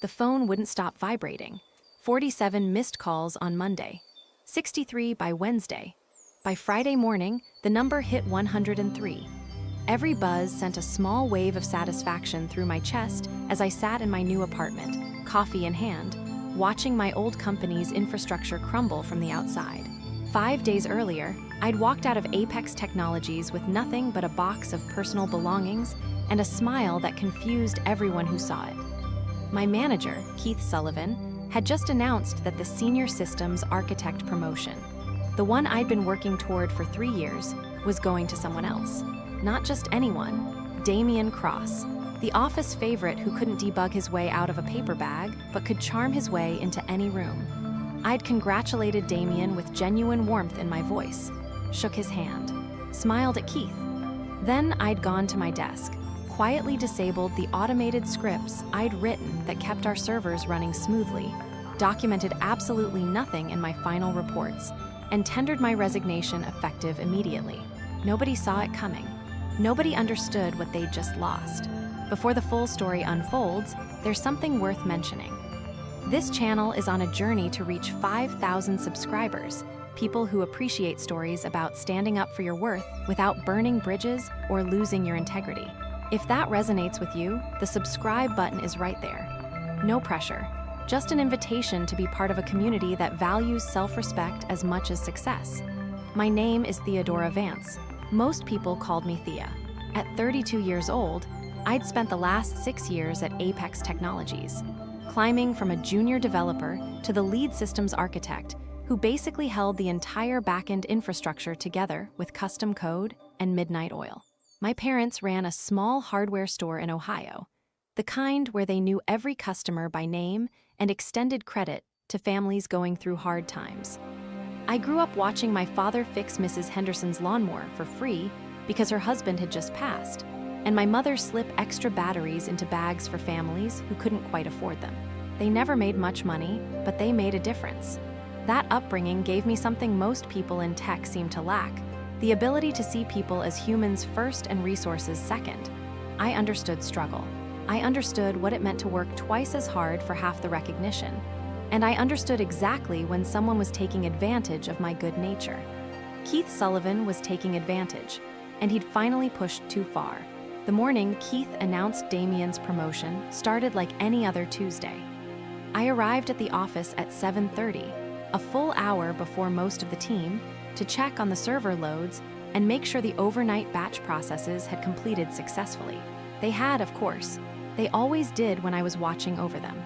The phone wouldn't stop vibrating. 47 missed calls on Monday. 63 by Wednesday. By Friday morning, the number hit 103. Every buzz sent a small wave of satisfaction through my chest as I sat in my new apartment, coffee in hand, watching my old company's infrastructure crumble from the outside. 5 days earlier, I'd walked out of Apex Technologies with nothing but a box of personal belongings and a smile that confused everyone who saw it. My manager, Keith Sullivan, had just announced that the senior systems architect promotion, the one I'd been working toward for 3 years, was going to someone else. Not just anyone, Damien Cross, the office favorite who couldn't debug his way out of a paper bag but could charm his way into any room. I'd congratulated Damien with genuine warmth in my voice, shook his hand, smiled at Keith. Then I'd gone to my desk, quietly disabled the automated scripts I'd written that kept our servers running smoothly, documented absolutely nothing in my final reports, and tendered my resignation effective immediately. Nobody saw it coming. Nobody understood what they'd just lost. Before the full story unfolds, there's something worth mentioning. This channel is on a journey to reach 5,000 subscribers, people who appreciate stories about standing up for your worth without burning bridges or losing your integrity. If that resonates with you, the subscribe button is right there. No pressure, just an invitation to be part of a community that values self-respect as much as success. My name is Theodora Vance. Most people called me Thea. At 32 years old, I'd spent the last 6 years at Apex Technologies, climbing from a junior developer to the lead systems architect who basically held the entire backend infrastructure together with custom code and midnight oil. My parents ran a small hardware store in Ohio, the kind where they knew every customer by name and extended credit to families going through hard times. I grew up watching my father fix Mrs. Henderson's lawnmower for free because her husband had just passed, and my mother slip extra batteries into bags for families who couldn't quite afford them. They never made much money, but they made a difference. That upbringing gave me something most people in tech seem to lack, the ability to see people as humans first and resources second. I understood struggle. I understood what it meant to work twice as hard for half the recognition. And I understood exactly when someone was taking advantage of my good nature. Keith Sullivan was taking advantage, and he'd finally pushed too far. The morning Keith announced Damien's promotion started like any other Tuesday. I arrived at the office at 7:30, a full hour before most of the team, to check on the server loads and make sure the overnight batch processes had completed successfully. They had, of course. They always did when I was watching over them.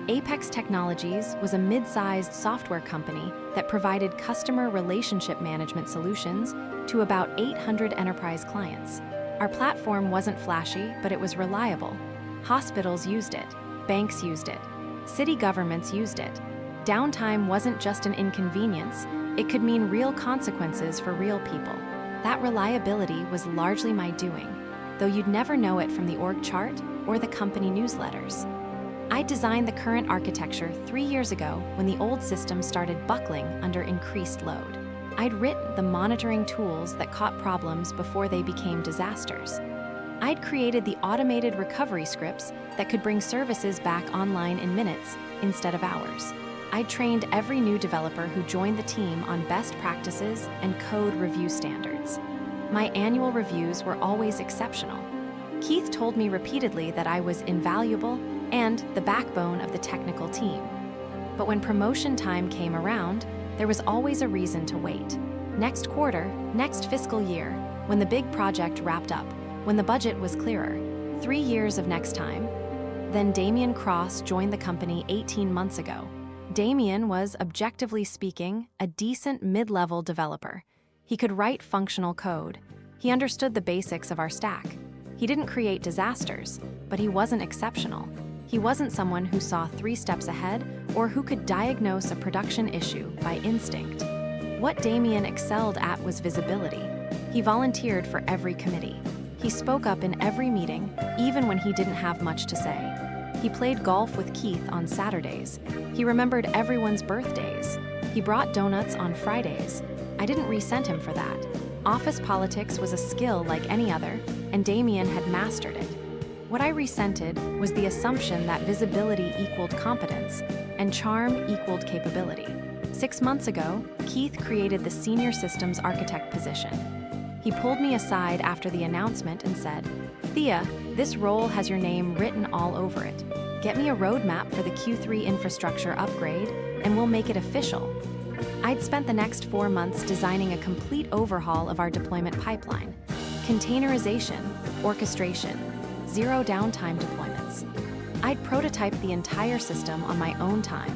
Apex Technologies was a mid-sized software company that provided customer relationship management solutions to about 800 enterprise clients. Our platform wasn't flashy, but it was reliable. Hospitals used it, banks used it, city governments used it. Downtime wasn't just an inconvenience, it could mean real consequences for real people. That reliability was largely my doing, though you'd never know it from the org chart or the company newsletters. I designed the current architecture 3 years ago when the old system started buckling under increased load. I'd written the monitoring tools that caught problems before they became disasters. I'd created the automated recovery scripts that could bring services back online in minutes instead of hours. I'd trained every new developer who joined the team on best practices and code review standards. My annual reviews were always exceptional. Keith told me repeatedly that I was invaluable and the backbone of the technical team. But when promotion time came around, there was always a reason to wait. Next quarter, next fiscal year, when the big project wrapped up, when the budget was clearer, 3 years of next time. Then Damien Cross joined the company 18 months ago. Damien was, objectively speaking, a decent mid-level developer. He could write functional code. He understood the basics of our stack. He didn't create disasters, but he wasn't exceptional. He wasn't someone who saw 3 steps ahead or who could diagnose a production issue by instinct. What Damien excelled at was visibility. He volunteered for every committee. He spoke up in every meeting, even when he didn't have much to say. He played golf with Keith on Saturdays. He remembered everyone's birthdays. He brought donuts on Fridays. I didn't resent him for that. Office politics was a skill like any other, and Damien had mastered it. What I resented was the assumption that visibility equaled competence and charm equaled capability. 6 months ago, Keith created the senior systems architect position. He pulled me aside after the announcement and said, "Thea, this role has your name written all over it. Get me a roadmap for the Q3 infrastructure upgrade, and we'll make it official." I'd spent the next 4 months designing a complete overhaul of our deployment pipeline. Containerization, orchestration, zero downtime deployments. I'd prototyped the entire system on my own time,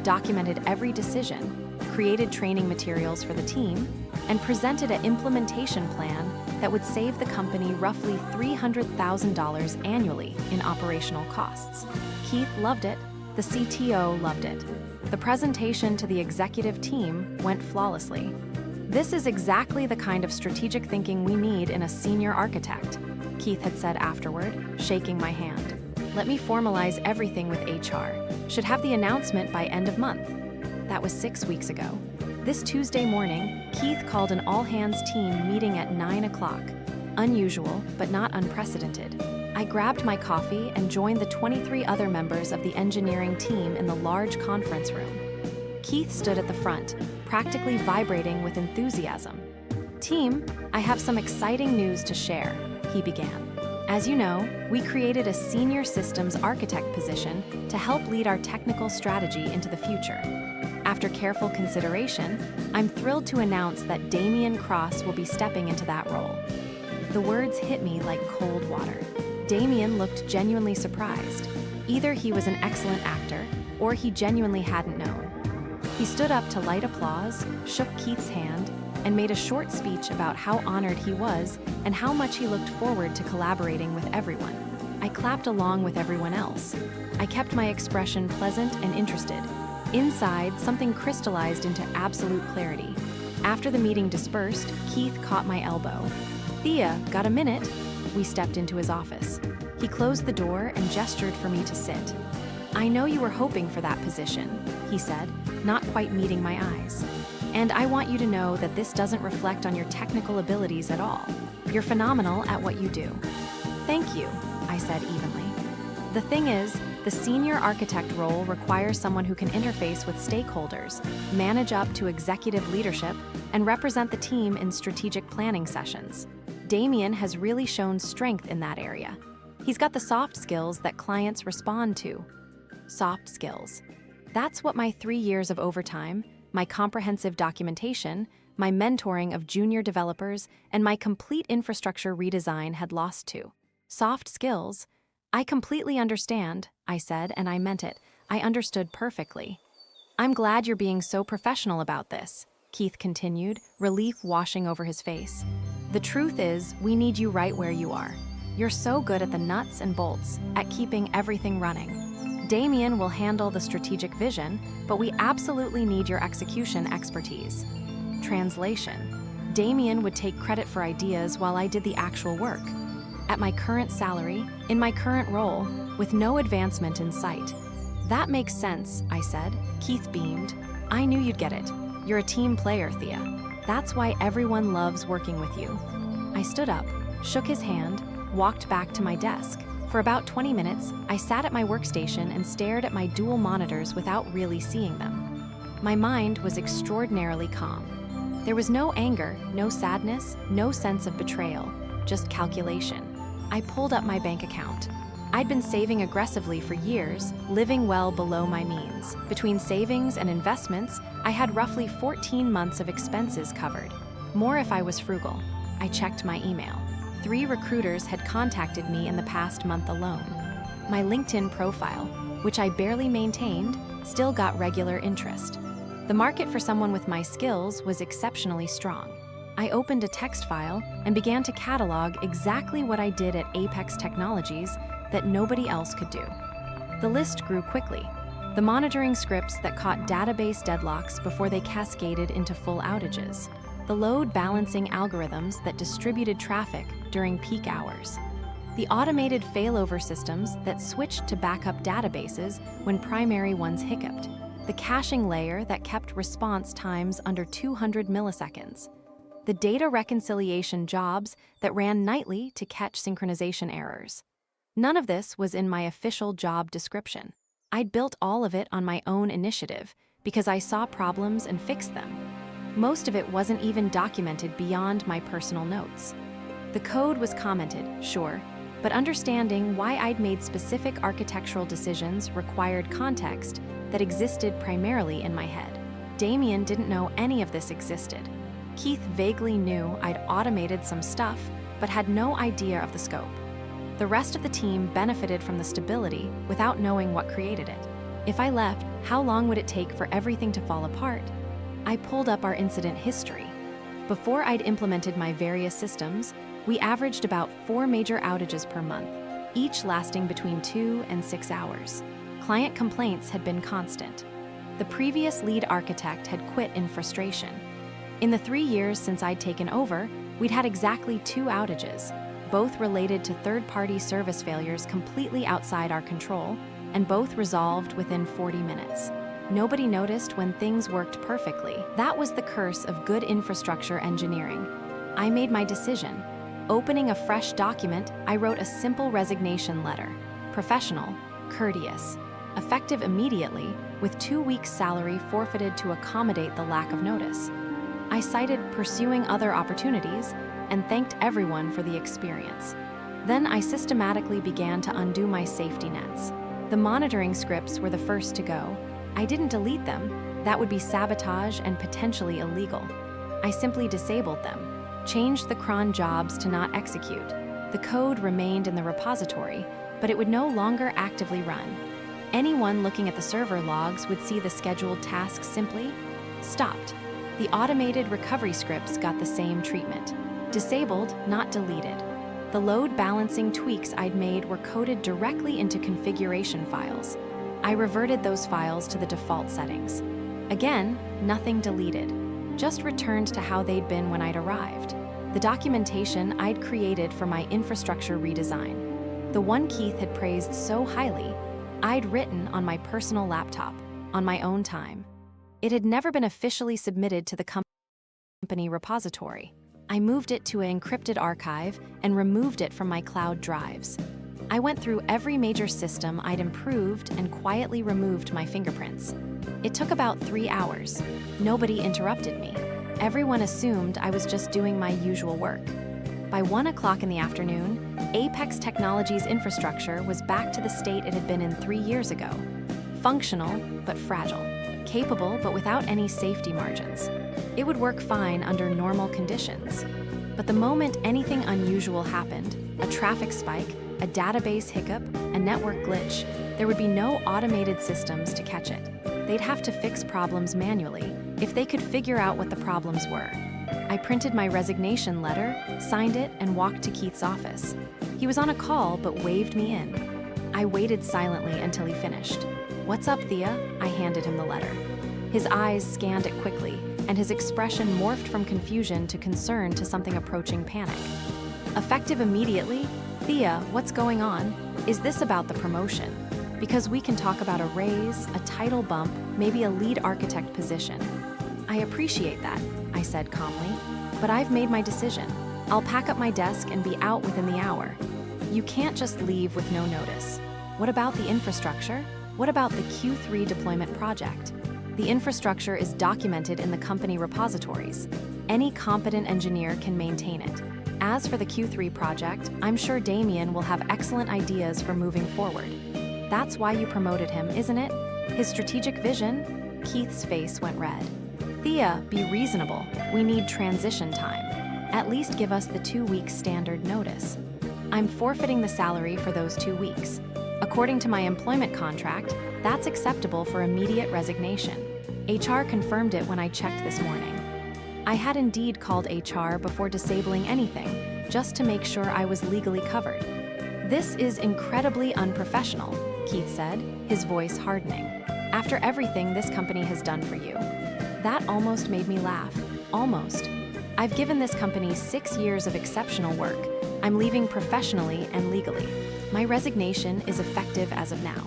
documented every decision, created training materials for the team, and presented an implementation plan that would save the company roughly $300,000 annually in operational costs. Keith loved it, the CTO loved it. The presentation to the executive team went flawlessly. "This is exactly the kind of strategic thinking we need in a senior architect," Keith had said afterward, shaking my hand. "Let me formalize everything with HR. Should have the announcement by end of month." That was 6 weeks ago. This Tuesday morning, Keith called an all-hands team meeting at 9 o'clock. Unusual, but not unprecedented. I grabbed my coffee and joined the 23 other members of the engineering team in the large conference room. Keith stood at the front, practically vibrating with enthusiasm. "Team, I have some exciting news to share," he began. "As you know, we created a senior systems architect position to help lead our technical strategy into the future. After careful consideration, I'm thrilled to announce that Damian Cross will be stepping into that role." The words hit me like cold water. Damian looked genuinely surprised. Either he was an excellent actor, or he genuinely hadn't known. He stood up to light applause, shook Keith's hand, and made a short speech about how honored he was and how much he looked forward to collaborating with everyone. I clapped along with everyone else. I kept my expression pleasant and interested. Inside, something crystallized into absolute clarity. After the meeting dispersed, Keith caught my elbow. "Thea, got a minute?" We stepped into his office. He closed the door and gestured for me to sit. "I know you were hoping for that position," he said, not quite meeting my eyes. "And I want you to know that this doesn't reflect on your technical abilities at all. You're phenomenal at what you do." "Thank you," I said evenly. "The thing is, the senior architect role requires someone who can interface with stakeholders, manage up to executive leadership, and represent the team in strategic planning sessions. Damian has really shown strength in that area. He's got the soft skills that clients respond to." Soft skills. That's what my 3 years of overtime, my comprehensive documentation, my mentoring of junior developers, and my complete infrastructure redesign had lost to. Soft skills. "I completely understand," I said, and I meant it. I understood perfectly. "I'm glad you're being so professional about this," Keith continued, relief washing over his face. "The truth is, we need you right where you are. You're so good at the nuts and bolts, at keeping everything running. Damian will handle the strategic vision, but we absolutely need your execution expertise." Translation. Damian would take credit for ideas while I did the actual work. At my current salary, in my current role, with no advancement in sight. "That makes sense," I said. Keith beamed. "I knew you'd get it. You're a team player, Thea. That's why everyone loves working with you." I stood up, shook his hand, walked back to my desk. For about 20 minutes, I sat at my workstation and stared at my dual monitors without really seeing them. My mind was extraordinarily calm. There was no anger, no sadness, no sense of betrayal, just calculation. I pulled up my bank account. I'd been saving aggressively for years, living well below my means. Between savings and investments, I had roughly 14 months of expenses covered. More if I was frugal. I checked my email. 3 recruiters had contacted me in the past month alone. My LinkedIn profile, which I barely maintained, still got regular interest. The market for someone with my skills was exceptionally strong. I opened a text file and began to catalog exactly what I did at Apex Technologies that nobody else could do. The list grew quickly. The monitoring scripts that caught database deadlocks before they cascaded into full outages. The load balancing algorithms that distributed traffic during peak hours. The automated failover systems that switched to backup databases when primary ones hiccuped. The caching layer that kept response times under 200 milliseconds. The data reconciliation jobs that ran nightly to catch synchronization errors. None of this was in my official job description. I'd built all of it on my own initiative because I saw problems and fixed them. Most of it wasn't even documented beyond my personal notes. The code was commented, sure, but understanding why I'd made specific architectural decisions required context that existed primarily in my head. Damien didn't know any of this existed. Keith vaguely knew I'd automated some stuff, but had no idea of the scope. The rest of the team benefited from the stability without knowing what created it. If I left, how long would it take for everything to fall apart? I pulled up our incident history. Before I'd implemented my various systems, we averaged about 4 major outages per month, each lasting between 2 and 6 hours. Client complaints had been constant. The previous lead architect had quit in frustration. In the 3 years since I'd taken over, we'd had exactly 2 outages, both related to third-party service failures completely outside our control, and both resolved within 40 minutes. Nobody noticed when things worked perfectly. That was the curse of good infrastructure engineering. I made my decision. Opening a fresh document, I wrote a simple resignation letter. Professional, courteous, effective immediately, with 2 weeks' salary forfeited to accommodate the lack of notice. I cited pursuing other opportunities and thanked everyone for the experience. Then I systematically began to undo my safety nets. The monitoring scripts were the first to go. I didn't delete them. That would be sabotage and potentially illegal. I simply disabled them, changed the cron jobs to not execute. The code remained in the repository, but it would no longer actively run. Anyone looking at the server logs would see the scheduled tasks simply stopped. The automated recovery scripts got the same treatment. Disabled, not deleted. The load balancing tweaks I'd made were coded directly into configuration files. I reverted those files to the default settings. Again, nothing deleted, just returned to how they'd been when I'd arrived. The documentation I'd created for my infrastructure redesign. The one Keith had praised so highly, I'd written on my personal laptop, on my own time. It had never been officially submitted to the company repository. I moved it to an encrypted archive and removed it from my cloud drives. I went through every major system I'd improved and quietly removed my fingerprints. It took about 3 hours. Nobody interrupted me. Everyone assumed I was just doing my usual work. By 1 o'clock in the afternoon, Apex Technologies' infrastructure was back to the state it had been in 3 years ago. Functional, but fragile. Capable, but without any safety margins. It would work fine under normal conditions. But the moment anything unusual happened, a traffic spike, a database hiccup, a network glitch, there would be no automated systems to catch it. They'd have to fix problems manually if they could figure out what the problems were. I printed my resignation letter, signed it, and walked to Keith's office. He was on a call but waved me in. I waited silently until he finished. "What's up, Thea?" I handed him the letter. His eyes scanned it quickly, and his expression morphed from confusion to concern to something approaching panic. Effective immediately? "Thea, what's going on? Is this about the promotion? Because we can talk about a raise, a title bump, maybe a lead architect position." "I appreciate that," I said calmly, "but I've made my decision. I'll pack up my desk and be out within the hour." "You can't just leave with no notice." "What about the infrastructure? What about the Q3 deployment project?" "The infrastructure is documented in the company repositories. Any competent engineer can maintain it. As for the Q3 project, I'm sure Damien will have excellent ideas for moving forward." "That's why you promoted him, isn't it? His strategic vision?" Keith's face went red. "Thea, be reasonable. We need transition time. At least give us the 2-week standard notice." "I'm forfeiting the salary for those 2 weeks. According to my employment contract, that's acceptable for immediate resignation. HR confirmed it when I checked this morning." I had indeed called HR before disabling anything, just to make sure I was legally covered. "This is incredibly unprofessional," Keith said, his voice hardening. "After everything this company has done for you." That almost made me laugh. Almost. I've given this company 6 years of exceptional work. I'm leaving professionally and legally. My resignation is effective as of now.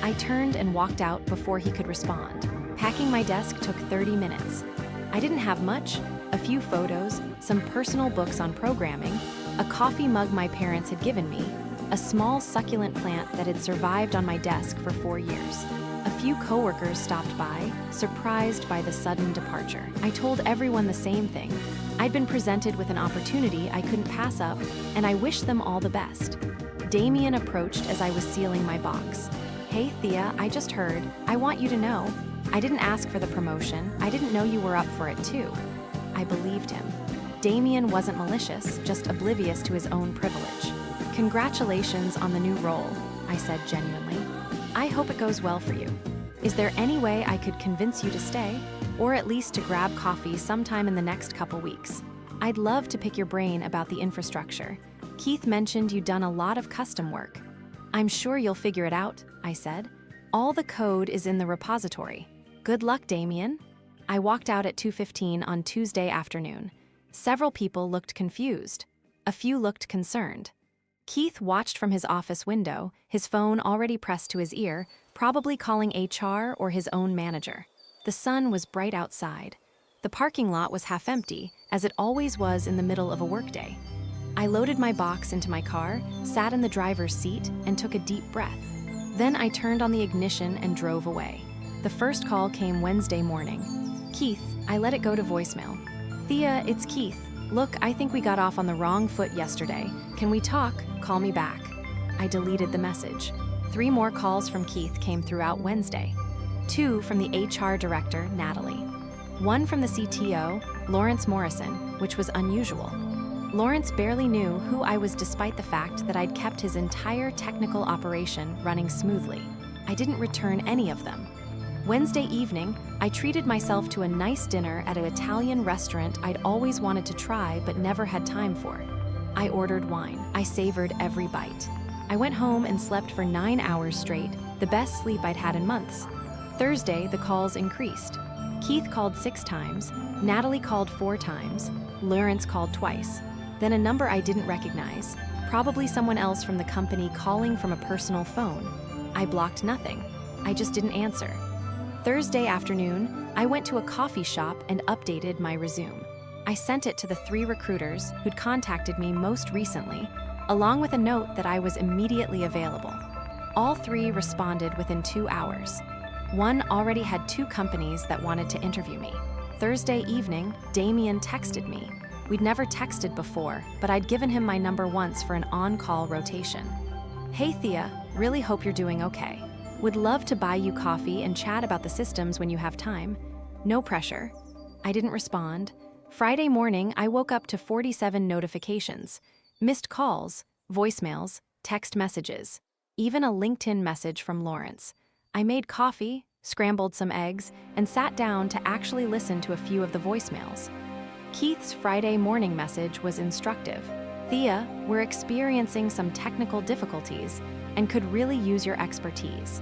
I turned and walked out before he could respond. Packing my desk took 30 minutes. I didn't have much: a few photos, some personal books on programming, a coffee mug my parents had given me, a small succulent plant that had survived on my desk for 4 years. A few coworkers stopped by, surprised by the sudden departure. I told everyone the same thing. I'd been presented with an opportunity I couldn't pass up, and I wished them all the best. Damien approached as I was sealing my box. "Hey Thea, I just heard. I want you to know. I didn't ask for the promotion. I didn't know you were up for it too." I believed him. Damien wasn't malicious, just oblivious to his own privilege. "Congratulations on the new role," I said genuinely. "I hope it goes well for you. Is there any way I could convince you to stay, or at least to grab coffee sometime in the next couple weeks? I'd love to pick your brain about the infrastructure. Keith mentioned you'd done a lot of custom work." "I'm sure you'll figure it out," I said. "All the code is in the repository. Good luck, Damien." I walked out at 2:15 on Tuesday afternoon. Several people looked confused. A few looked concerned. Keith watched from his office window, his phone already pressed to his ear, probably calling HR or his own manager. The sun was bright outside. The parking lot was half empty, as it always was in the middle of a workday. I loaded my box into my car, sat in the driver's seat, and took a deep breath. Then I turned on the ignition and drove away. The first call came Wednesday morning. "Keith," I let it go to voicemail. "Thea, it's Keith. Look, I think we got off on the wrong foot yesterday. Can we talk? Call me back." I deleted the message. 3 more calls from Keith came throughout Wednesday. 2 from the HR director, Natalie. 1 from the CTO, Lawrence Morrison, which was unusual. Lawrence barely knew who I was despite the fact that I'd kept his entire technical operation running smoothly. I didn't return any of them. Wednesday evening, I treated myself to a nice dinner at an Italian restaurant I'd always wanted to try but never had time for. I ordered wine. I savored every bite. I went home and slept for 9 hours straight, the best sleep I'd had in months. Thursday, the calls increased. Keith called 6 times, Natalie called 4 times, Lawrence called twice. Then a number I didn't recognize, probably someone else from the company calling from a personal phone. I blocked nothing. I just didn't answer. Thursday afternoon, I went to a coffee shop and updated my resume. I sent it to the 3 recruiters who'd contacted me most recently, along with a note that I was immediately available. All 3 responded within 2 hours. One already had 2 companies that wanted to interview me. Thursday evening, Damien texted me. We'd never texted before, but I'd given him my number once for an on-call rotation. "Hey Thea, really hope you're doing okay. Would love to buy you coffee and chat about the systems when you have time. No pressure." I didn't respond. Friday morning, I woke up to 47 notifications. Missed calls, voicemails, text messages, even a LinkedIn message from Lawrence. I made coffee, scrambled some eggs, and sat down to actually listen to a few of the voicemails. Keith's Friday morning message was instructive. "Thea, we're experiencing some technical difficulties and could really use your expertise.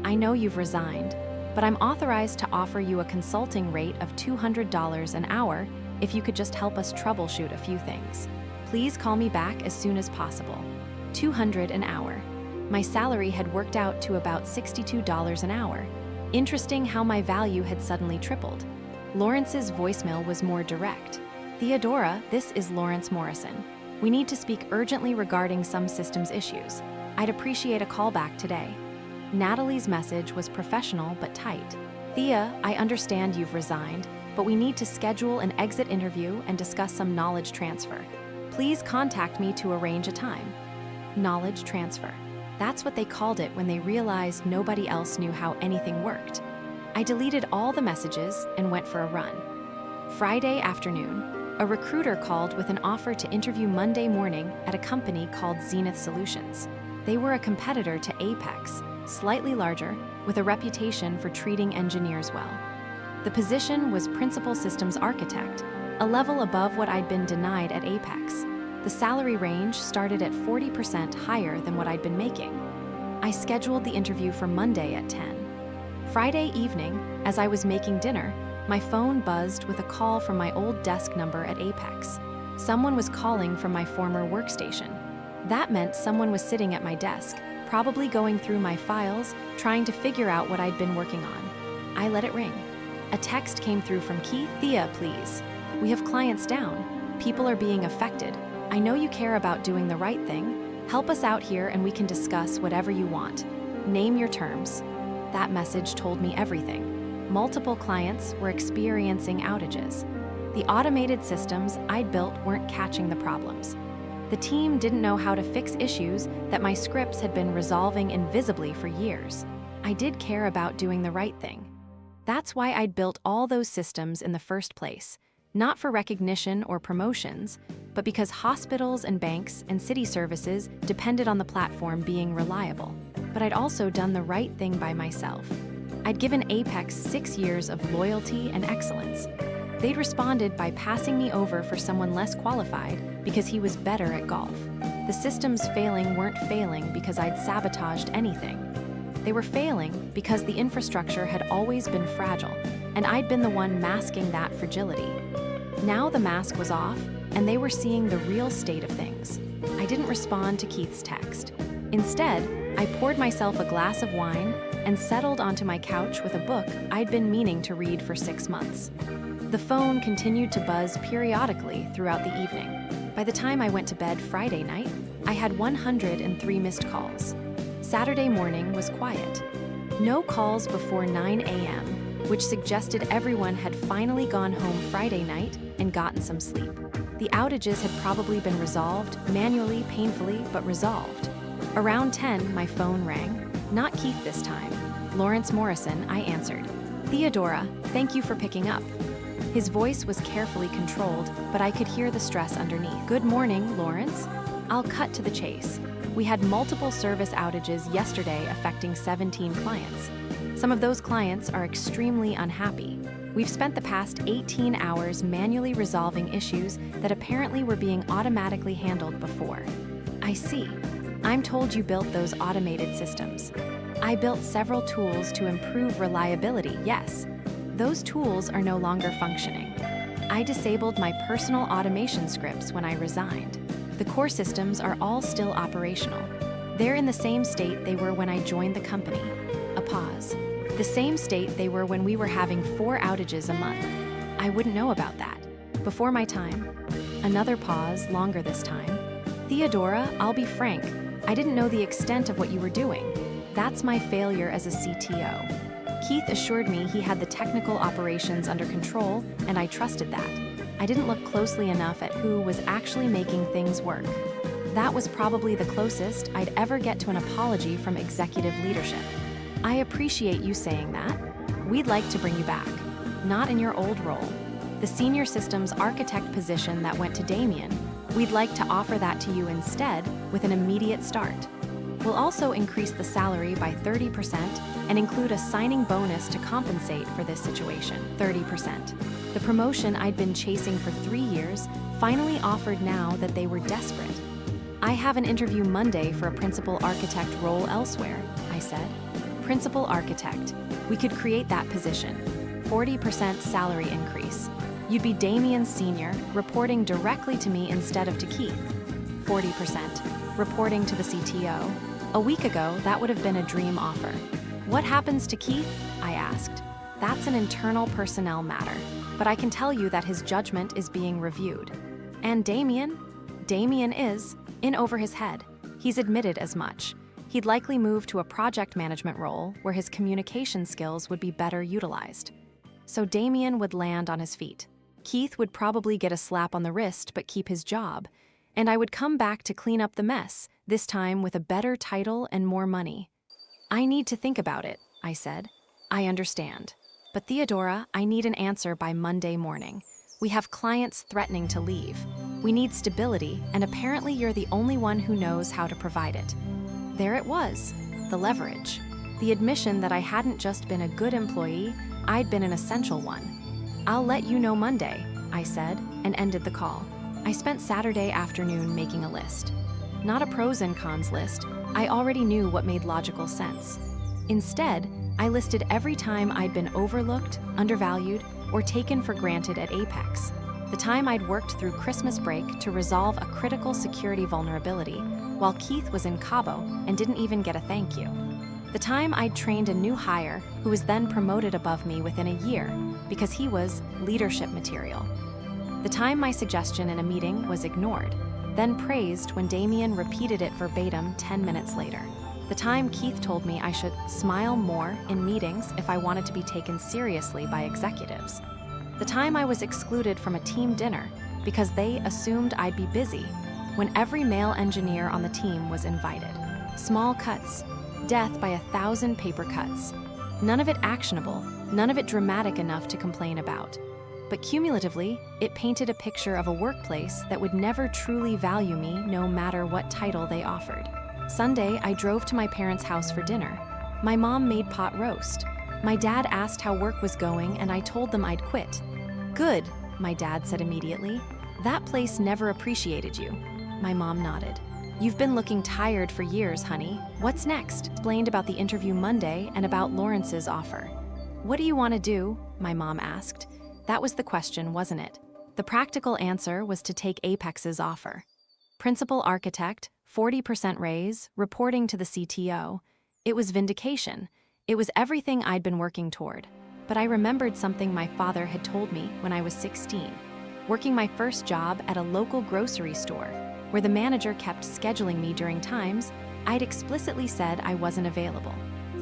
I know you've resigned, but I'm authorized to offer you a consulting rate of $200 an hour if you could just help us troubleshoot a few things. Please call me back as soon as possible." $200 an hour. My salary had worked out to about $62 an hour. Interesting how my value had suddenly tripled. Lawrence's voicemail was more direct. "Theodora, this is Lawrence Morrison. We need to speak urgently regarding some systems issues. I'd appreciate a call back today." Natalie's message was professional but tight. "Thea, I understand you've resigned, but we need to schedule an exit interview and discuss some knowledge transfer. Please contact me to arrange a time." Knowledge transfer. That's what they called it when they realized nobody else knew how anything worked. I deleted all the messages and went for a run. Friday afternoon, a recruiter called with an offer to interview Monday morning at a company called Zenith Solutions. They were a competitor to Apex, slightly larger, with a reputation for treating engineers well. The position was Principal Systems Architect, a level above what I'd been denied at Apex. The salary range started at 40% higher than what I'd been making. I scheduled the interview for Monday at 10. Friday evening, as I was making dinner, my phone buzzed with a call from my old desk number at Apex. Someone was calling from my former workstation. That meant someone was sitting at my desk, probably going through my files, trying to figure out what I'd been working on. I let it ring. A text came through from Keith. "Thea, please. We have clients down. People are being affected. I know you care about doing the right thing. Help us out here and we can discuss whatever you want. Name your terms. That message told me everything. Multiple clients were experiencing outages. The automated systems I'd built weren't catching the problems. The team didn't know how to fix issues that my scripts had been resolving invisibly for years. I did care about doing the right thing. That's why I'd built all those systems in the first place, not for recognition or promotions, but because hospitals and banks and city services depended on the platform being reliable. But I'd also done the right thing by myself. I'd given Apex 6 years of loyalty and excellence. They'd responded by passing me over for someone less qualified because he was better at golf. The systems failing weren't failing because I'd sabotaged anything. They were failing because the infrastructure had always been fragile, and I'd been the one masking that fragility. Now the mask was off, and they were seeing the real state of things. I didn't respond to Keith's text. Instead, I poured myself a glass of wine and settled onto my couch with a book I'd been meaning to read for 6 months. The phone continued to buzz periodically throughout the evening. By the time I went to bed Friday night, I had 103 missed calls. Saturday morning was quiet. No calls before 9 a.m., which suggested everyone had finally gone home Friday night and gotten some sleep. The outages had probably been resolved, manually, painfully, but resolved. Around 10, my phone rang. Not Keith this time. Lawrence Morrison, I answered. Theodora, thank you for picking up. His voice was carefully controlled, but I could hear the stress underneath. Good morning, Lawrence. I'll cut to the chase. We had multiple service outages yesterday affecting 17 clients. Some of those clients are extremely unhappy. We've spent the past 18 hours manually resolving issues that apparently were being automatically handled before. I see. I'm told you built those automated systems. I built several tools to improve reliability, yes. Those tools are no longer functioning. I disabled my personal automation scripts when I resigned. The core systems are all still operational. They're in the same state they were when I joined the company. A pause. The same state they were when we were having 4 outages a month. I wouldn't know about that. Before my time. Another pause, longer this time. Theodora, I'll be frank. I didn't know the extent of what you were doing. That's my failure as a CTO. Keith assured me he had the technical operations under control, and I trusted that. I didn't look closely enough at who was actually making things work. That was probably the closest I'd ever get to an apology from executive leadership. I appreciate you saying that. We'd like to bring you back. Not in your old role. The senior systems architect position that went to Damien, we'd like to offer that to you instead with an immediate start. We'll also increase the salary by 30% and include a signing bonus to compensate for this situation, 30%. The promotion I'd been chasing for 3 years finally offered now that they were desperate. I have an interview Monday for a principal architect role elsewhere, I said. Principal architect. We could create that position. 40% salary increase. You'd be Damien's senior, reporting directly to me instead of to Keith. 40%. Reporting to the CTO. A week ago, that would have been a dream offer. What happens to Keith? I asked. That's an internal personnel matter, but I can tell you that his judgment is being reviewed. And Damien? Damien is in over his head. He's admitted as much. He'd likely move to a project management role where his communication skills would be better utilized. So Damien would land on his feet. Keith would probably get a slap on the wrist but keep his job, and I would come back to clean up the mess, this time with a better title and more money. I need to think about it, I said. I understand. But Theodora, I need an answer by Monday morning. We have clients threatening to leave. We need stability, and apparently you're the only one who knows how to provide it. There it was, the leverage. The admission that I hadn't just been a good employee, I'd been an essential one. I'll let you know Monday, I said, and ended the call. I spent Saturday afternoon making a list. Not a pros and cons list. I already knew what made logical sense. Instead, I listed every time I'd been overlooked, undervalued, or taken for granted at Apex. The time I'd worked through Christmas break to resolve a critical security vulnerability, while Keith was in Cabo and didn't even get a thank you. The time I'd trained a new hire who was then promoted above me within a year because he was leadership material. The time my suggestion in a meeting was ignored. then praised when Damien repeated it verbatim 10 minutes later. The time Keith told me I should smile more in meetings if I wanted to be taken seriously by executives. The time I was excluded from a team dinner because they assumed I'd be busy when every male engineer on the team was invited. Small cuts, death by 1,000 paper cuts. None of it actionable, none of it dramatic enough to complain about. But cumulatively, it painted a picture of a workplace that would never truly value me no matter what title they offered. Sunday, I drove to my parents' house for dinner. My mom made pot roast. My dad asked how work was going and I told them I'd quit. Good, my dad said immediately. That place never appreciated you. My mom nodded. You've been looking tired for years, honey. What's next? Explained about the interview Monday and about Lawrence's offer. What do you want to do? My mom asked. That was the question, wasn't it? The practical answer was to take Apex's offer. Principal architect, 40% raise, reporting to the CTO. It was vindication. It was everything I'd been working toward. But I remembered something my father had told me when I was 16, working my first job at a local grocery store, where the manager kept scheduling me during times I'd explicitly said I wasn't available.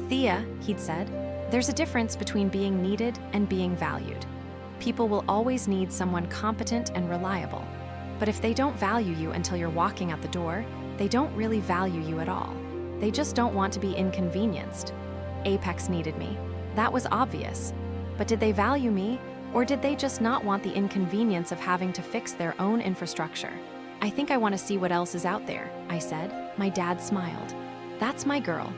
Thea, he'd said, there's a difference between being needed and being valued. People will always need someone competent and reliable. But if they don't value you until you're walking out the door, they don't really value you at all. They just don't want to be inconvenienced. Apex needed me. That was obvious. But did they value me, or did they just not want the inconvenience of having to fix their own infrastructure? I think I want to see what else is out there, I said. My dad smiled. That's my girl.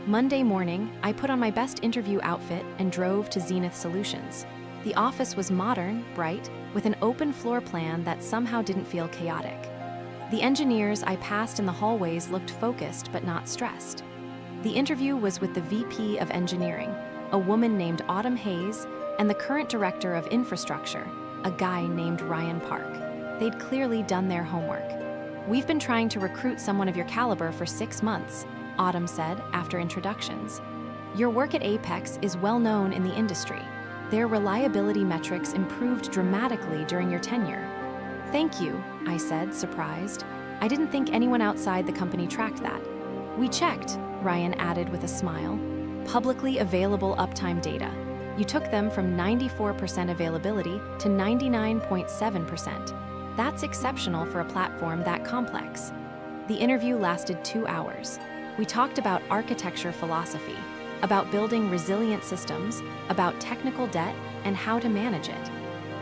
Monday morning, I put on my best interview outfit and drove to Zenith Solutions. The office was modern, bright, with an open floor plan that somehow didn't feel chaotic. The engineers I passed in the hallways looked focused but not stressed. The interview was with the VP of Engineering, a woman named Autumn Hayes, and the current director of infrastructure, a guy named Ryan Park. They'd clearly done their homework. We've been trying to recruit someone of your caliber for 6 months, Autumn said after introductions. Your work at Apex is well known in the industry. Their reliability metrics improved dramatically during your tenure. Thank you, I said, surprised. I didn't think anyone outside the company tracked that. We checked, Ryan added with a smile. Publicly available uptime data. You took them from 94% availability to 99.7%. That's exceptional for a platform that complex. The interview lasted 2 hours. We talked about architecture philosophy, about building resilient systems, about technical debt, and how to manage it.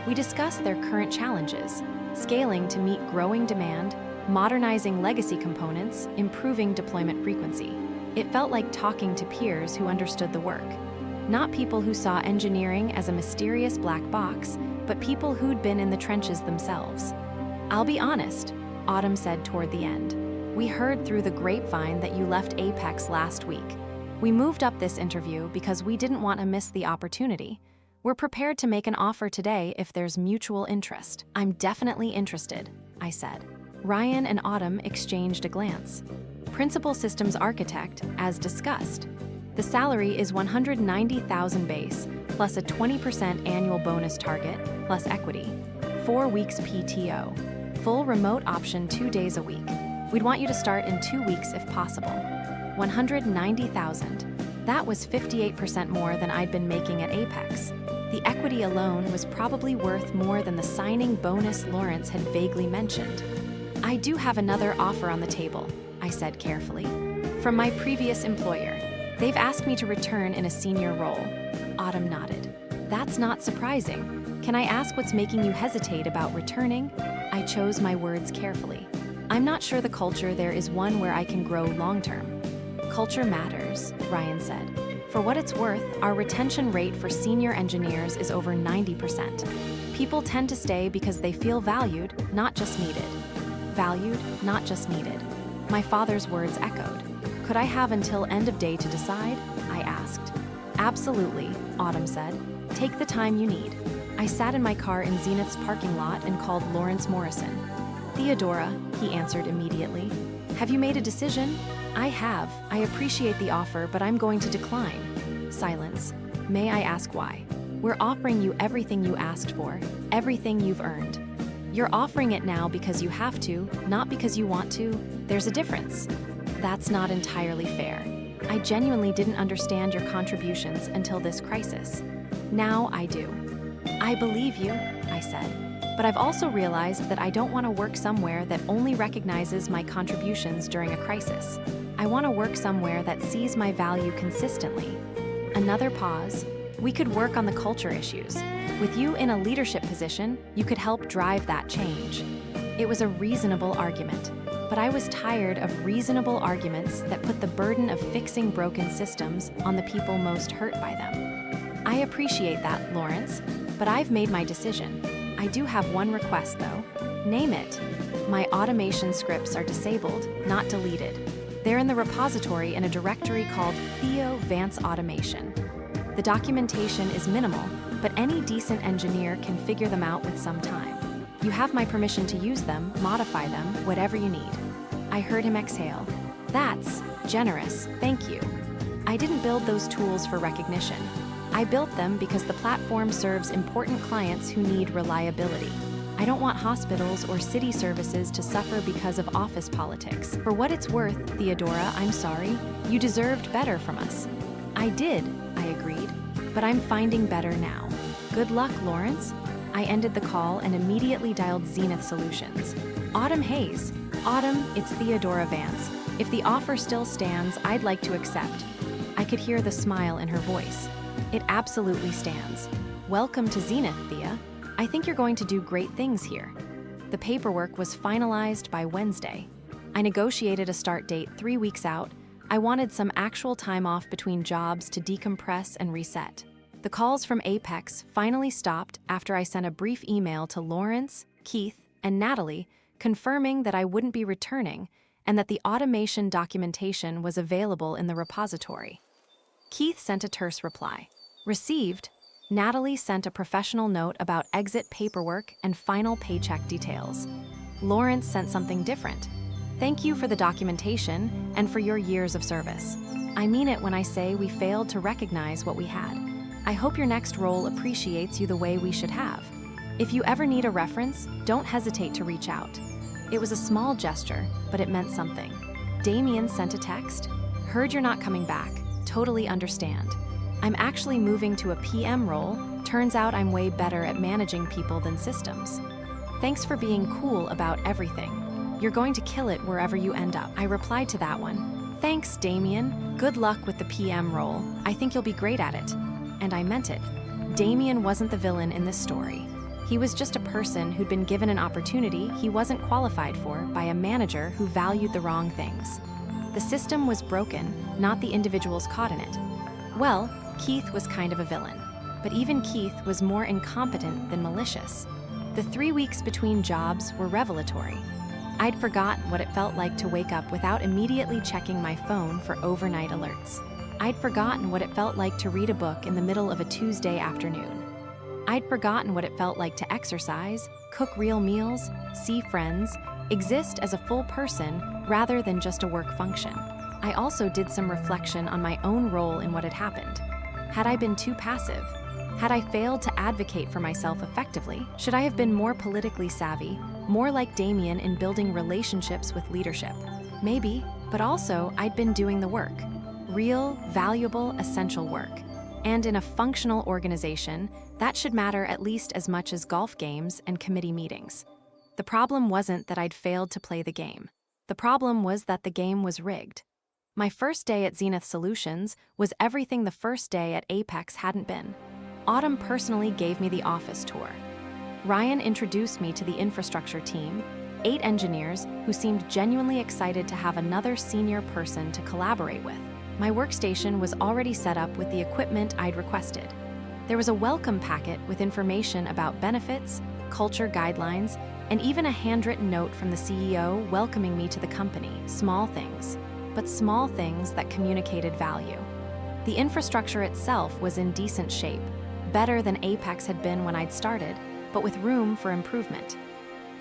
We discussed their current challenges, scaling to meet growing demand, modernizing legacy components, improving deployment frequency. It felt like talking to peers who understood the work. Not people who saw engineering as a mysterious black box, but people who'd been in the trenches themselves. I'll be honest, Autumn said toward the end. We heard through the grapevine that you left Apex last week. We moved up this interview because we didn't want to miss the opportunity. We're prepared to make an offer today if there's mutual interest. I'm definitely interested, I said. Ryan and Autumn exchanged a glance. Principal systems architect, as discussed. The salary is $190,000 base, plus a 20% annual bonus target, plus equity. 4 weeks PTO. Full remote option 2 days a week. We'd want you to start in 2 weeks if possible. $190,000. That was 58% more than I'd been making at Apex. The equity alone was probably worth more than the signing bonus Lawrence had vaguely mentioned. I do have another offer on the table, I said carefully. From my previous employer. They've asked me to return in a senior role. Autumn nodded. That's not surprising. Can I ask what's making you hesitate about returning? I chose my words carefully. I'm not sure the culture there is one where I can grow long-term. Culture matters, Ryan said. For what it's worth, our retention rate for senior engineers is over 90%. People tend to stay because they feel valued, not just needed. Valued, not just needed. My father's words echoed. Could I have until end of day to decide? I asked. Absolutely, Autumn said. Take the time you need. I sat in my car in Zenith's parking lot and called Lawrence Morrison. Theodora, he answered immediately. Have you made a decision? I have. I appreciate the offer, but I'm going to decline. Silence. May I ask why? We're offering you everything you asked for, everything you've earned. You're offering it now because you have to, not because you want to. There's a difference. That's not entirely fair. I genuinely didn't understand your contributions until this crisis. Now I do. I believe you, I said. But I've also realized that I don't want to work somewhere that only recognizes my contributions during a crisis. I want to work somewhere that sees my value consistently. Another pause. We could work on the culture issues. With you in a leadership position, you could help drive that change. It was a reasonable argument, but I was tired of reasonable arguments that put the burden of fixing broken systems on the people most hurt by them. I appreciate that, Lawrence, but I've made my decision. I do have one request, though. Name it. My automation scripts are disabled, not deleted. They're in the repository in a directory called Theo Vance Automation. The documentation is minimal, but any decent engineer can figure them out with some time. You have my permission to use them, modify them, whatever you need. I heard him exhale. That's generous, thank you. I didn't build those tools for recognition. I built them because the platform serves important clients who need reliability. I don't want hospitals or city services to suffer because of office politics. For what it's worth, Theodora, I'm sorry. You deserved better from us. I did, I agreed, but I'm finding better now. Good luck, Lawrence. I ended the call and immediately dialed Zenith Solutions. Autumn Hayes. Autumn, it's Theodora Vance. If the offer still stands, I'd like to accept. I could hear the smile in her voice. It absolutely stands. Welcome to Zenith, Thea. I think you're going to do great things here. The paperwork was finalized by Wednesday. I negotiated a start date 3 weeks out. I wanted some actual time off between jobs to decompress and reset. The calls from Apex finally stopped after I sent a brief email to Lawrence, Keith, and Natalie confirming that I wouldn't be returning and that the automation documentation was available in the repository. Keith sent a terse reply. Received. Natalie sent a professional note about exit paperwork and final paycheck details. Lawrence sent something different. Thank you for the documentation and for your years of service. I mean it when I say we failed to recognize what we had. I hope your next role appreciates you the way we should have. If you ever need a reference, don't hesitate to reach out. It was a small gesture, but it meant something. Damien sent a text. Heard you're not coming back. Totally understand. I'm actually moving to a PM role. Turns out I'm way better at managing people than systems. Thanks for being cool about everything. You're going to kill it wherever you end up. I replied to that one. Thanks, Damien. Good luck with the PM role. I think you'll be great at it. And I meant it. Damien wasn't the villain in this story. He was just a person who'd been given an opportunity he wasn't qualified for by a manager who valued the wrong things. The system was broken, not the individuals caught in it. Well, Keith was kind of a villain. But even Keith was more incompetent than malicious. The 3 weeks between jobs were revelatory. I'd forgotten what it felt like to wake up without immediately checking my phone for overnight alerts. I'd forgotten what it felt like to read a book in the middle of a Tuesday afternoon. I'd forgotten what it felt like to exercise, cook real meals, see friends, exist as a full person rather than just a work function. I also did some reflection on my own role in what had happened. Had I been too passive? Had I failed to advocate for myself effectively? Should I have been more politically savvy, more like Damien in building relationships with leadership? Maybe, but also I'd been doing the work. Real, valuable, essential work. And in a functional organization, that should matter at least as much as golf games and committee meetings. The problem wasn't that I'd failed to play the game. The problem was that the game was rigged. My first day at Zenith Solutions was everything the first day at Apex hadn't been. Autumn personally gave me the office tour. Ryan introduced me to the infrastructure team, 8 engineers who seemed genuinely excited to have another senior person to collaborate with. My workstation was already set up with the equipment I'd requested. There was a welcome packet with information about benefits, culture guidelines, and even a handwritten note from the CEO welcoming me to the company. Small things, but small things that communicated value. The infrastructure itself was in decent shape, better than Apex had been when I'd started, but with room for improvement.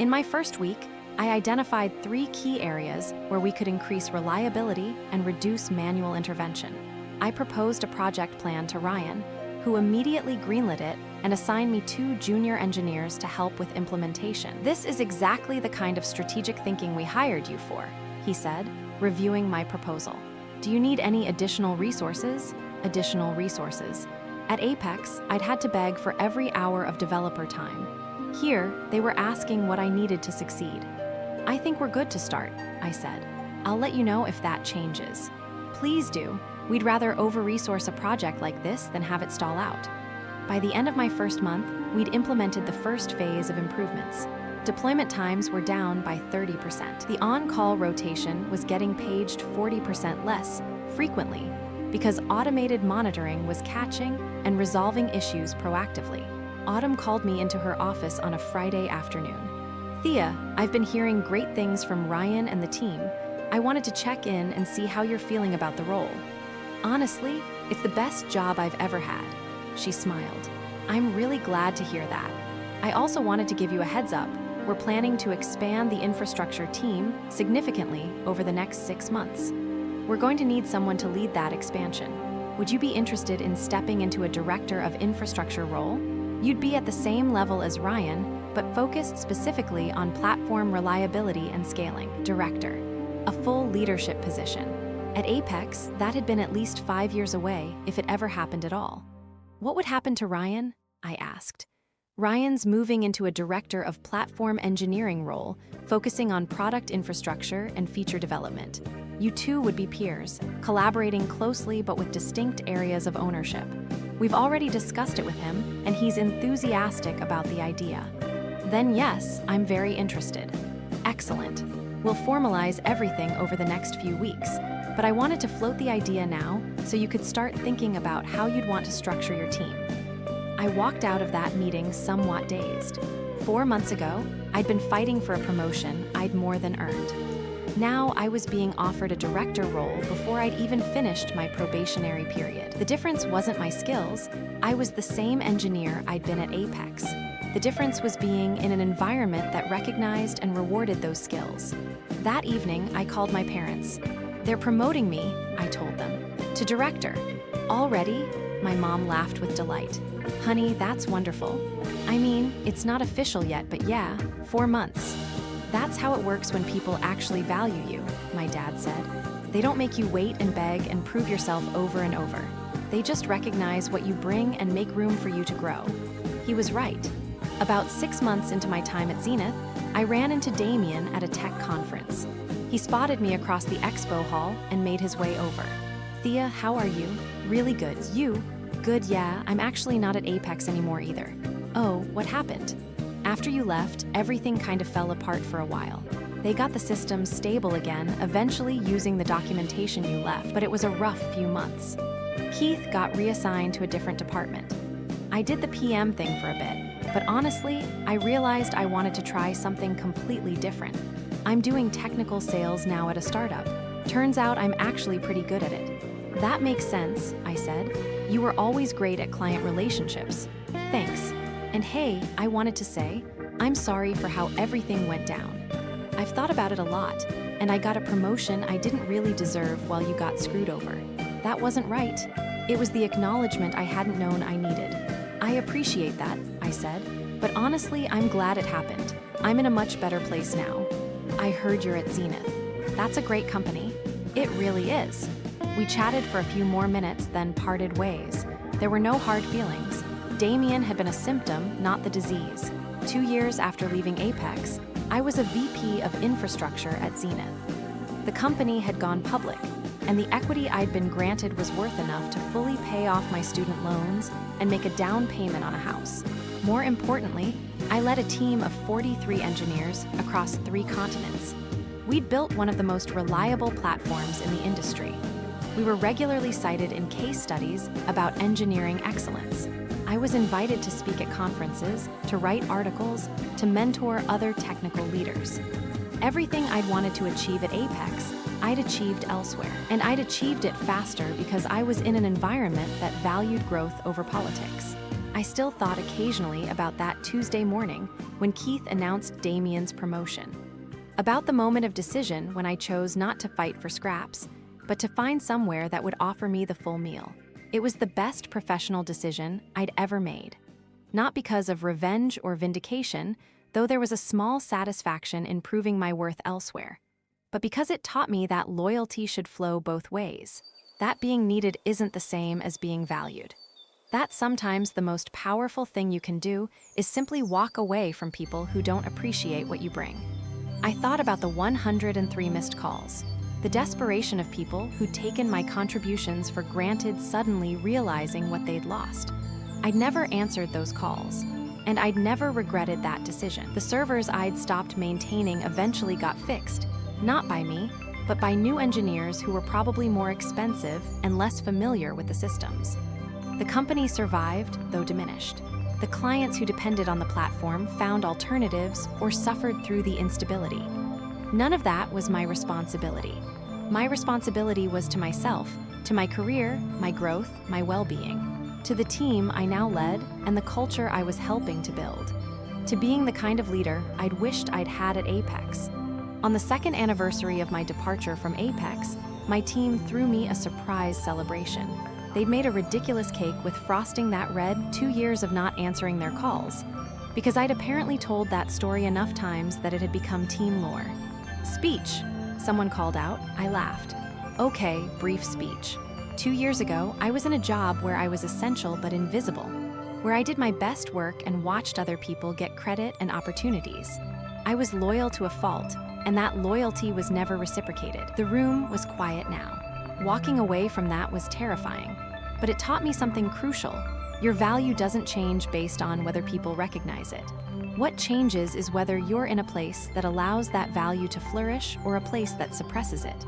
In my first week, I identified 3 key areas where we could increase reliability and reduce manual intervention. I proposed a project plan to Ryan, who immediately greenlit it and assigned me 2 junior engineers to help with implementation. "This is exactly the kind of strategic thinking we hired you for," he said, reviewing my proposal. "Do you need any additional resources?" Additional resources. At Apex, I'd had to beg for every hour of developer time. Here, they were asking what I needed to succeed. "I think we're good to start," I said. "I'll let you know if that changes." "Please do. We'd rather over-resource a project like this than have it stall out." By the end of my first month, we'd implemented the first phase of improvements. Deployment times were down by 30%. The on-call rotation was getting paged 40% less frequently because automated monitoring was catching and resolving issues proactively. Autumn called me into her office on a Friday afternoon. "Thea, I've been hearing great things from Ryan and the team. I wanted to check in and see how you're feeling about the role." "Honestly, it's the best job I've ever had," she smiled. "I'm really glad to hear that. I also wanted to give you a heads up. We're planning to expand the infrastructure team significantly over the next 6 months. We're going to need someone to lead that expansion. Would you be interested in stepping into a director of infrastructure role? You'd be at the same level as Ryan, but focused specifically on platform reliability and scaling." Director. A full leadership position. At Apex, that had been at least 5 years away, if it ever happened at all. "What would happen to Ryan?" I asked. "Ryan's moving into a director of platform engineering role, focusing on product infrastructure and feature development. You two would be peers, collaborating closely but with distinct areas of ownership. We've already discussed it with him, and he's enthusiastic about the idea." "Then yes, I'm very interested." "Excellent. We'll formalize everything over the next few weeks, but I wanted to float the idea now so you could start thinking about how you'd want to structure your team." I walked out of that meeting somewhat dazed. 4 months ago, I'd been fighting for a promotion I'd more than earned. Now I was being offered a director role before I'd even finished my probationary period. The difference wasn't my skills. I was the same engineer I'd been at Apex. The difference was being in an environment that recognized and rewarded those skills. That evening, I called my parents. "They're promoting me," I told them, "to director." "Already?" My mom laughed with delight. "Honey, that's wonderful. I mean, it's not official yet, but yeah, 4 months. That's how it works when people actually value you," my dad said. "They don't make you wait and beg and prove yourself over and over. They just recognize what you bring and make room for you to grow." He was right. About 6 months into my time at Zenith, I ran into Damien at a tech conference. He spotted me across the expo hall and made his way over. "Thea, how are you?" "Really good. You?" "Good, yeah. I'm actually not at Apex anymore either." "Oh, what happened?" "After you left, everything kind of fell apart for a while. They got the systems stable again, eventually using the documentation you left, but it was a rough few months. Keith got reassigned to a different department. I did the PM thing for a bit, but honestly, I realized I wanted to try something completely different. I'm doing technical sales now at a startup. Turns out I'm actually pretty good at it." "That makes sense," I said. "You were always great at client relationships." "Thanks. And hey, I wanted to say, I'm sorry for how everything went down. I've thought about it a lot, and I got a promotion I didn't really deserve while you got screwed over. That wasn't right. It was the acknowledgement I hadn't known I needed." "I appreciate that," I said, "but honestly, I'm glad it happened. I'm in a much better place now." "I heard you're at Zenith. That's a great company." "It really is." We chatted for a few more minutes, then parted ways. There were no hard feelings. Damien had been a symptom, not the disease. 2 years after leaving Apex, I was a VP of infrastructure at Zenith. The company had gone public, and the equity I'd been granted was worth enough to fully pay off my student loans and make a down payment on a house. More importantly, I led a team of 43 engineers across 3 continents. We'd built one of the most reliable platforms in the industry. We were regularly cited in case studies about engineering excellence. I was invited to speak at conferences, to write articles, to mentor other technical leaders. Everything I'd wanted to achieve at Apex, I'd achieved elsewhere. And I'd achieved it faster because I was in an environment that valued growth over politics. I still thought occasionally about that Tuesday morning when Keith announced Damien's promotion. About the moment of decision when I chose not to fight for scraps, but to find somewhere that would offer me the full meal. It was the best professional decision I'd ever made. Not because of revenge or vindication, though there was a small satisfaction in proving my worth elsewhere, but because it taught me that loyalty should flow both ways. That being needed isn't the same as being valued. That sometimes the most powerful thing you can do is simply walk away from people who don't appreciate what you bring. I thought about the 103 missed calls, the desperation of people who'd taken my contributions for granted, suddenly realizing what they'd lost. I'd never answered those calls, and I'd never regretted that decision. The servers I'd stopped maintaining eventually got fixed, not by me, but by new engineers who were probably more expensive and less familiar with the systems. The company survived, though diminished. The clients who depended on the platform found alternatives or suffered through the instability. None of that was my responsibility. My responsibility was to myself, to my career, my growth, my well-being, to the team I now led and the culture I was helping to build, to being the kind of leader I'd wished I'd had at Apex. On the second anniversary of my departure from Apex, my team threw me a surprise celebration. They'd made a ridiculous cake with frosting that read 2 years of not answering their calls, because I'd apparently told that story enough times that it had become team lore. Speech, someone called out. I laughed. Okay, brief speech. 2 years ago, I was in a job where I was essential but invisible, where I did my best work and watched other people get credit and opportunities. I was loyal to a fault, and that loyalty was never reciprocated. The room was quiet now. Walking away from that was terrifying, but it taught me something crucial. Your value doesn't change based on whether people recognize it. What changes is whether you're in a place that allows that value to flourish or a place that suppresses it.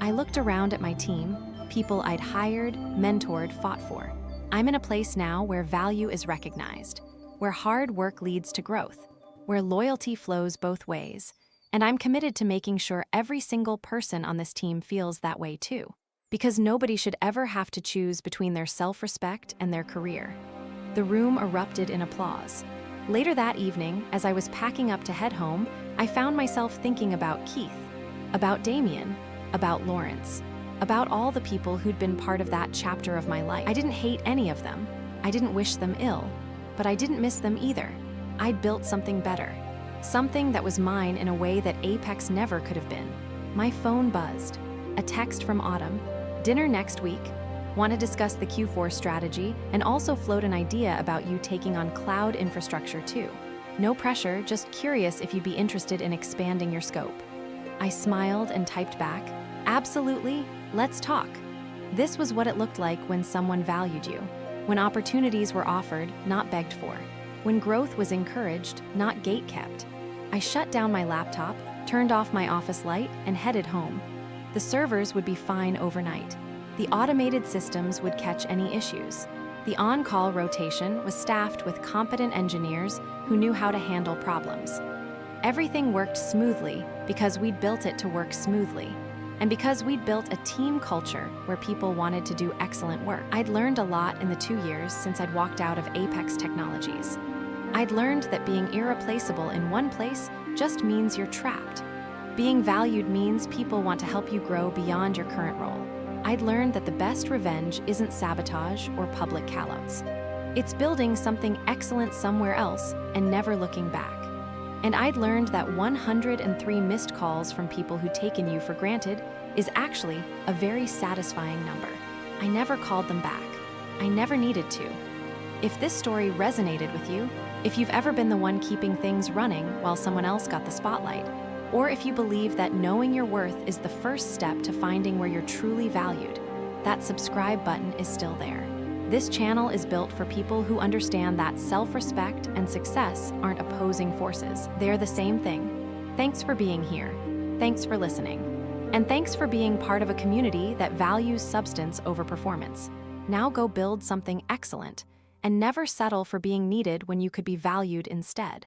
I looked around at my team, people I'd hired, mentored, fought for. I'm in a place now where value is recognized, where hard work leads to growth, where loyalty flows both ways, and I'm committed to making sure every single person on this team feels that way too. Because nobody should ever have to choose between their self-respect and their career. The room erupted in applause. Later that evening, as I was packing up to head home, I found myself thinking about Keith, about Damien, about Lawrence, about all the people who'd been part of that chapter of my life. I didn't hate any of them. I didn't wish them ill, but I didn't miss them either. I'd built something better. Something that was mine in a way that Apex never could have been. My phone buzzed. A text from Autumn. Dinner next week. Want to discuss the Q4 strategy and also float an idea about you taking on cloud infrastructure too. No pressure, just curious if you'd be interested in expanding your scope. I smiled and typed back, absolutely, let's talk. This was what it looked like when someone valued you, when opportunities were offered, not begged for, when growth was encouraged, not gate-kept. I shut down my laptop, turned off my office light, and headed home. The servers would be fine overnight. The automated systems would catch any issues. The on-call rotation was staffed with competent engineers who knew how to handle problems. Everything worked smoothly because we'd built it to work smoothly, and because we'd built a team culture where people wanted to do excellent work. I'd learned a lot in the 2 years since I'd walked out of Apex Technologies. I'd learned that being irreplaceable in one place just means you're trapped. Being valued means people want to help you grow beyond your current role. I'd learned that the best revenge isn't sabotage or public callouts. It's building something excellent somewhere else and never looking back. And I'd learned that 103 missed calls from people who'd taken you for granted is actually a very satisfying number. I never called them back. I never needed to. If this story resonated with you, if you've ever been the one keeping things running while someone else got the spotlight, or if you believe that knowing your worth is the first step to finding where you're truly valued, that subscribe button is still there. This channel is built for people who understand that self-respect and success aren't opposing forces. They're the same thing. Thanks for being here. Thanks for listening. And thanks for being part of a community that values substance over performance. Now go build something excellent and never settle for being needed when you could be valued instead.